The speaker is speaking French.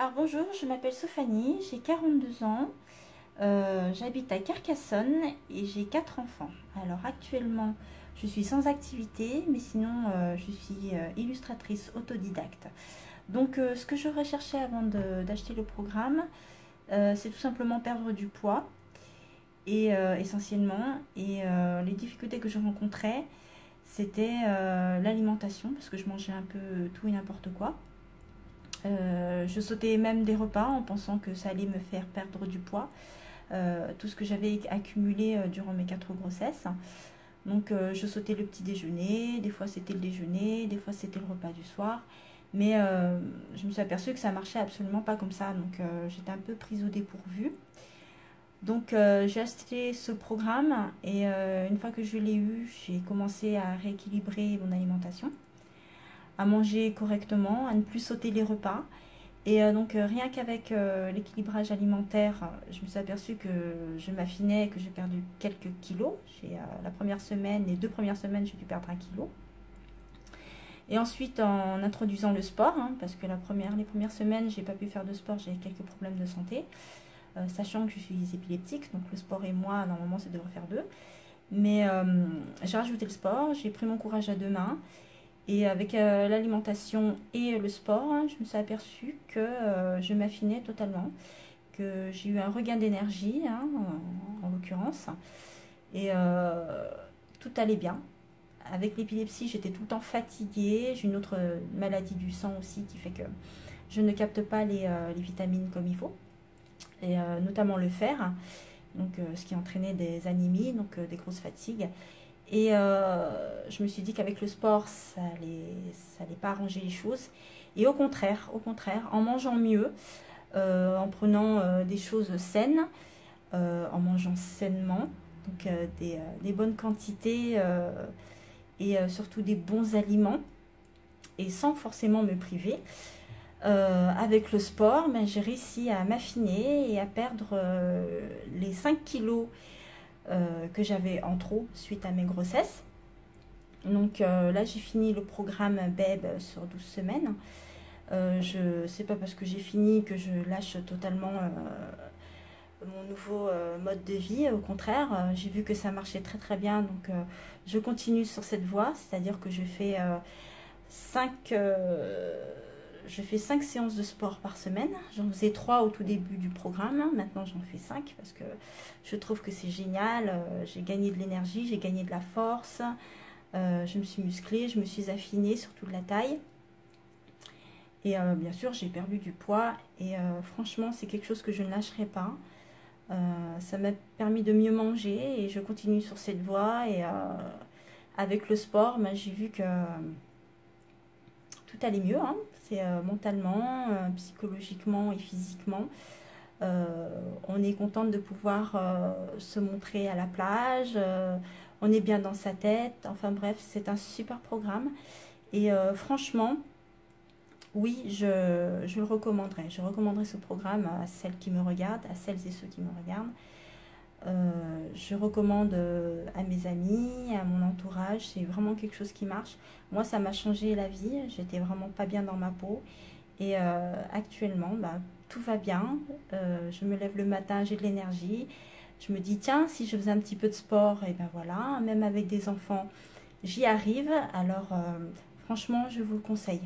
Alors bonjour, je m'appelle Sophanie, j'ai 42 ans, j'habite à Carcassonne et j'ai 4 enfants. Alors actuellement, je suis sans activité, mais sinon je suis illustratrice autodidacte. Donc ce que je recherchais avant d'acheter le programme, c'est tout simplement perdre du poids, et essentiellement, et les difficultés que je rencontrais, c'était l'alimentation, parce que je mangeais un peu tout et n'importe quoi. Je sautais même des repas en pensant que ça allait me faire perdre du poids. Tout ce que j'avais accumulé durant mes 4 grossesses. Donc je sautais le petit déjeuner, des fois c'était le déjeuner, des fois c'était le repas du soir. Mais je me suis aperçue que ça marchait absolument pas comme ça. Donc j'étais un peu prise au dépourvu. Donc j'ai acheté ce programme et une fois que je l'ai eu, j'ai commencé à rééquilibrer mon alimentation, à manger correctement, à ne plus sauter les repas. Et donc rien qu'avec l'équilibrage alimentaire, je me suis aperçue que je m'affinais, que j'ai perdu quelques kilos. La première semaine, les 2 premières semaines, j'ai dû perdre 1 kilo. Et ensuite en introduisant le sport, parce que les premières semaines, j'ai pas pu faire de sport, j'ai quelques problèmes de santé. Sachant que je suis épileptique, donc le sport et moi, normalement, c'est de refaire deux. Mais j'ai rajouté le sport, j'ai pris mon courage à 2 mains. Et avec l'alimentation et le sport, je me suis aperçue que je m'affinais totalement, que j'ai eu un regain d'énergie, en l'occurrence, et tout allait bien. Avec l'épilepsie, j'étais tout le temps fatiguée. J'ai une autre maladie du sang aussi qui fait que je ne capte pas les vitamines comme il faut, et notamment le fer, donc, ce qui entraînait des anémies, donc des grosses fatigues. Et je me suis dit qu'avec le sport, ça allait pas arranger les choses. Et au contraire, en mangeant mieux, en prenant des choses saines, en mangeant sainement, donc des bonnes quantités et surtout des bons aliments, et sans forcément me priver. Avec le sport, ben, j'ai réussi à m'affiner et à perdre les 5 kilos que j'avais en trop suite à mes grossesses. Donc là, j'ai fini le programme BEB sur 12 semaines. C'est pas parce que j'ai fini que je lâche totalement mon nouveau mode de vie. Au contraire, j'ai vu que ça marchait très très bien. Donc je continue sur cette voie, c'est-à-dire que je fais 5 séances de sport par semaine. J'en faisais 3 au tout début du programme. Maintenant, j'en fais 5 parce que je trouve que c'est génial. J'ai gagné de l'énergie, j'ai gagné de la force. Je me suis musclée, je me suis affinée, surtout de la taille. Et bien sûr, j'ai perdu du poids. Et franchement, c'est quelque chose que je ne lâcherai pas. Ça m'a permis de mieux manger et je continue sur cette voie. Et avec le sport, j'ai vu que tout allait mieux, c'est mentalement, psychologiquement et physiquement. On est contente de pouvoir se montrer à la plage, on est bien dans sa tête, enfin bref, c'est un super programme. Et franchement, oui, je le recommanderais. Je recommanderais ce programme à celles qui me regardent, à celles et ceux qui me regardent. Je recommande à mes amis, à mon entourage, c'est vraiment quelque chose qui marche. Moi, ça m'a changé la vie, j'étais vraiment pas bien dans ma peau. Et actuellement, tout va bien. Je me lève le matin, j'ai de l'énergie. Je me dis, tiens, si je faisais un petit peu de sport, et ben voilà, même avec des enfants, j'y arrive. Alors, franchement, je vous le conseille.